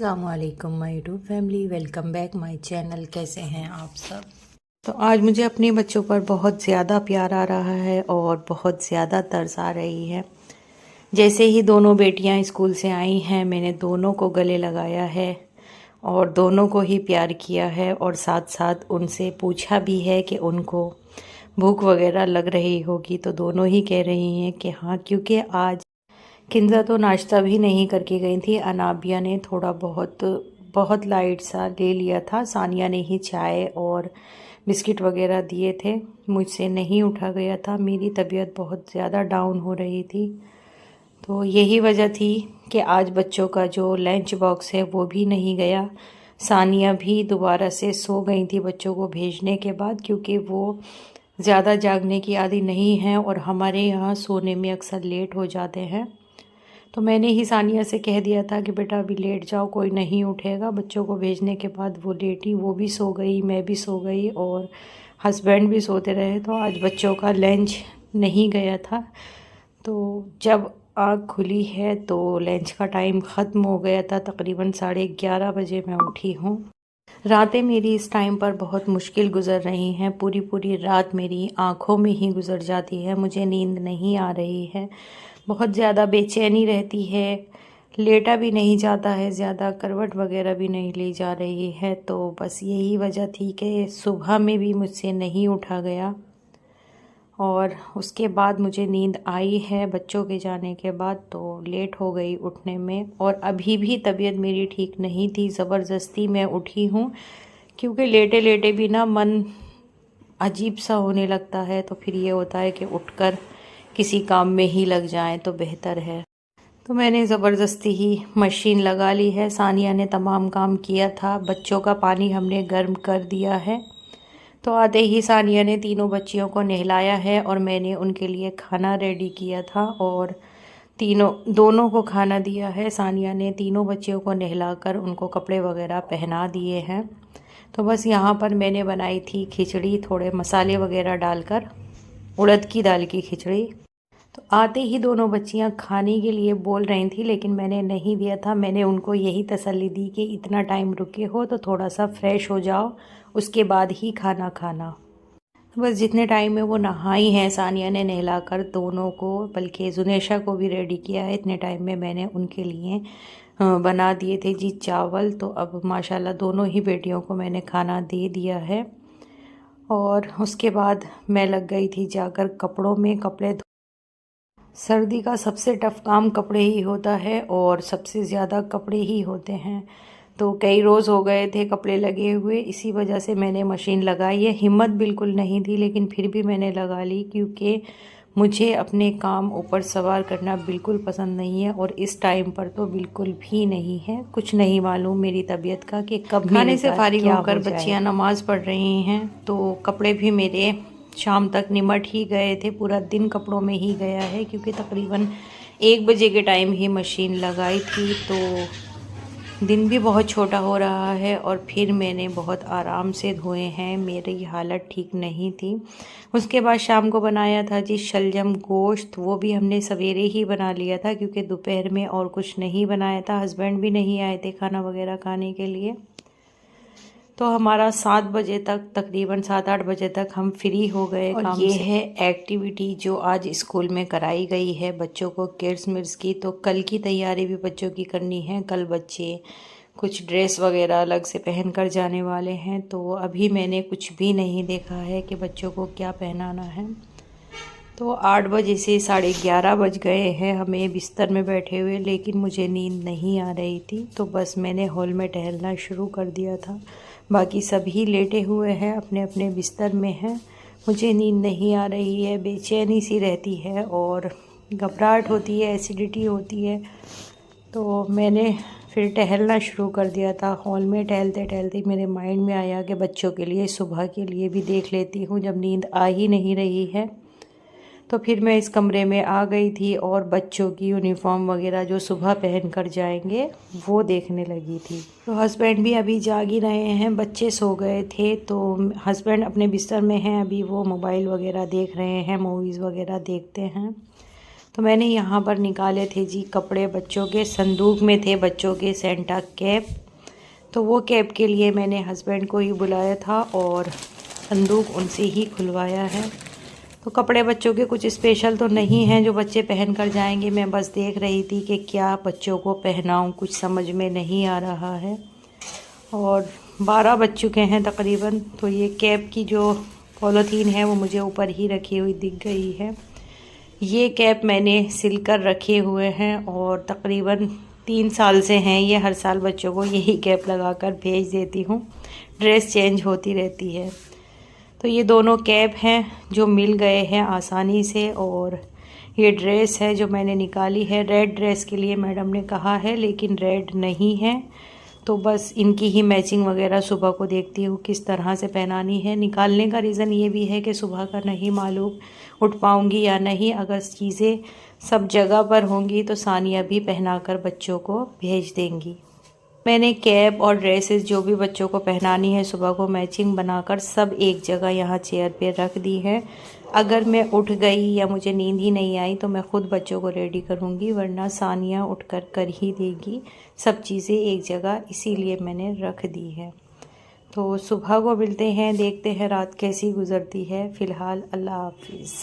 अस्सलामुअलैकुम my YouTube family, welcome back my channel. कैसे हैं आप सब। तो आज मुझे अपने बच्चों पर बहुत ज़्यादा प्यार आ रहा है और बहुत ज़्यादा तरस आ रही है। जैसे ही दोनों बेटियां स्कूल से आई हैं, मैंने दोनों को गले लगाया है और दोनों को ही प्यार किया है और साथ साथ उनसे पूछा भी है कि उनको भूख वगैरह लग रही होगी। तो दोनों ही कह रही हैं कि हाँ, क्योंकि आज किंजा तो नाश्ता भी नहीं करके गई थी। अनाबिया ने थोड़ा बहुत लाइट सा ले लिया था। सानिया ने ही चाय और बिस्किट वगैरह दिए थे। मुझसे नहीं उठा गया था, मेरी तबीयत बहुत ज़्यादा डाउन हो रही थी। तो यही वजह थी कि आज बच्चों का जो लंच बॉक्स है वो भी नहीं गया। सानिया भी दोबारा से सो गई थी बच्चों को भेजने के बाद, क्योंकि वो ज़्यादा जागने की आदी नहीं है और हमारे यहाँ सोने में अक्सर लेट हो जाते हैं। तो मैंने ही सानिया से कह दिया था कि बेटा अभी लेट जाओ, कोई नहीं उठेगा। बच्चों को भेजने के बाद वो लेटी, वो भी सो गई, मैं भी सो गई और हस्बैंड भी सोते रहे। तो आज बच्चों का लंच नहीं गया था। तो जब आँख खुली है तो लंच का टाइम ख़त्म हो गया था। तकरीबन 11:30 बजे मैं उठी हूँ। रातें मेरी इस टाइम पर बहुत मुश्किल गुज़र रही हैं। पूरी पूरी रात मेरी आँखों में ही गुज़र जाती है, मुझे नींद नहीं आ रही है। बहुत ज़्यादा बेचैनी रहती है, लेटा भी नहीं जाता है, ज़्यादा करवट वगैरह भी नहीं ली जा रही है। तो बस यही वजह थी कि सुबह में भी मुझसे नहीं उठा गया और उसके बाद मुझे नींद आई है बच्चों के जाने के बाद, तो लेट हो गई उठने में। और अभी भी तबीयत मेरी ठीक नहीं थी, ज़बरदस्ती मैं उठी हूँ, क्योंकि लेटे लेटे भी ना मन अजीब सा होने लगता है। तो फिर ये होता है कि उठकर किसी काम में ही लग जाएं तो बेहतर है। तो मैंने ज़बरदस्ती ही मशीन लगा ली है। सानिया ने तमाम काम किया था। बच्चों का पानी हमने गर्म कर दिया है। तो आते ही सानिया ने तीनों बच्चियों को नहलाया है और मैंने उनके लिए खाना रेडी किया था और दोनों को खाना दिया है। सानिया ने तीनों बच्चियों को नहलाकर उनको कपड़े वगैरह पहना दिए हैं। तो बस यहाँ पर मैंने बनाई थी खिचड़ी, थोड़े मसाले वगैरह डालकर, उड़द की दाल की खिचड़ी। तो आते ही दोनों बच्चियां खाने के लिए बोल रही थी, लेकिन मैंने नहीं दिया था। मैंने उनको यही तसल्ली दी कि इतना टाइम रुके हो तो थोड़ा सा फ्रेश हो जाओ, उसके बाद ही खाना खाना। तो बस जितने टाइम में वो नहाई हैं, सानिया ने नहलाकर दोनों को, बल्कि जुनेशा को भी रेडी किया है, इतने टाइम में मैंने उनके लिए बना दिए थे जी चावल। तो अब माशाल्लाह दोनों ही बेटियों को मैंने खाना दे दिया है और उसके बाद मैं लग गई थी जाकर कपड़ों में। कपड़े सर्दी का सबसे टफ़ काम कपड़े ही होता है और सबसे ज़्यादा कपड़े ही होते हैं। तो कई रोज़ हो गए थे कपड़े लगे हुए, इसी वजह से मैंने मशीन लगाई है। हिम्मत बिल्कुल नहीं थी, लेकिन फिर भी मैंने लगा ली, क्योंकि मुझे अपने काम ऊपर सवार करना बिल्कुल पसंद नहीं है और इस टाइम पर तो बिल्कुल भी नहीं है। कुछ नहीं मालूम मेरी तबीयत का कि कब खाने से फारिग होकर बच्चियाँ नमाज़ पढ़ रही हैं, तो कपड़े भी मेरे शाम तक निमट ही गए थे। पूरा दिन कपड़ों में ही गया है, क्योंकि तकरीबन 1 बजे के टाइम ही मशीन लगाई थी। तो दिन भी बहुत छोटा हो रहा है और फिर मैंने बहुत आराम से धोए हैं, मेरी हालत ठीक नहीं थी। उसके बाद शाम को बनाया था जी शलजम गोश्त, वो भी हमने सवेरे ही बना लिया था, क्योंकि दोपहर में और कुछ नहीं बनाया था। हस्बैंड भी नहीं आए थे खाना वगैरह खाने के लिए। तो हमारा 7 बजे तक, तकरीबन 7-8 बजे तक हम फ्री हो गए काम से। ये है एक्टिविटी जो आज स्कूल में कराई गई है बच्चों को, किड्स मिर्स की। तो कल की तैयारी भी बच्चों की करनी है। कल बच्चे कुछ ड्रेस वगैरह अलग से पहन कर जाने वाले हैं। तो अभी मैंने कुछ भी नहीं देखा है कि बच्चों को क्या पहनाना है। तो 8 बजे से 11:30 बज गए हैं हमें बिस्तर में बैठे हुए, लेकिन मुझे नींद नहीं आ रही थी। तो बस मैंने हॉल में टहलना शुरू कर दिया था। बाकी सभी लेटे हुए हैं, अपने अपने बिस्तर में हैं। मुझे नींद नहीं आ रही है, बेचैनी सी रहती है और घबराहट होती है, एसिडिटी होती है। तो मैंने फिर टहलना शुरू कर दिया था। हॉल में टहलते टहलते मेरे माइंड में आया कि बच्चों के लिए, सुबह के लिए भी देख लेती हूँ। जब नींद आ ही नहीं रही है तो फिर मैं इस कमरे में आ गई थी और बच्चों की यूनिफॉर्म वगैरह जो सुबह पहन कर जाएंगे वो देखने लगी थी। तो हस्बैंड भी अभी जाग ही रहे हैं, बच्चे सो गए थे। तो हस्बैंड अपने बिस्तर में हैं, अभी वो मोबाइल वगैरह देख रहे हैं, मूवीज़ वगैरह देखते हैं। तो मैंने यहाँ पर निकाले थे जी कपड़े बच्चों के, संदूक में थे बच्चों के सेंटा कैप। तो वो कैप के लिए मैंने हस्बैंड को ही बुलाया था और संदूक उनसे ही खुलवाया है। तो कपड़े बच्चों के कुछ स्पेशल तो नहीं हैं जो बच्चे पहन कर जाएंगे। मैं बस देख रही थी कि क्या बच्चों को पहनाऊँ, कुछ समझ में नहीं आ रहा है। और 12 बज चुके हैं तकरीबन। तो ये कैप की जो पॉलीथीन है वो मुझे ऊपर ही रखी हुई दिख गई है। ये कैप मैंने सिल कर रखे हुए हैं और तकरीबन 3 साल से हैं ये। हर साल बच्चों को यही कैप लगा कर भेज देती हूँ, ड्रेस चेंज होती रहती है। तो ये दोनों कैप हैं जो मिल गए हैं आसानी से। और ये ड्रेस है जो मैंने निकाली है, रेड ड्रेस के लिए मैडम ने कहा है लेकिन रेड नहीं है। तो बस इनकी ही मैचिंग वगैरह सुबह को देखती हूँ किस तरह से पहनानी है। निकालने का रीज़न ये भी है कि सुबह का नहीं मालूम उठ पाऊँगी या नहीं। अगर चीज़ें सब जगह पर होंगी तो सानिया भी पहनाकर बच्चों को भेज देंगी। मैंने कैप और ड्रेसेस जो भी बच्चों को पहनानी है सुबह को मैचिंग बनाकर सब एक जगह यहाँ चेयर पे रख दी है। अगर मैं उठ गई या मुझे नींद ही नहीं आई तो मैं ख़ुद बच्चों को रेडी करूँगी, वरना सानिया उठकर कर ही देगी सब चीज़ें एक जगह, इसीलिए मैंने रख दी है। तो सुबह को मिलते हैं, देखते हैं रात कैसी गुज़रती है। फ़िलहाल अल्लाह हाफिज़।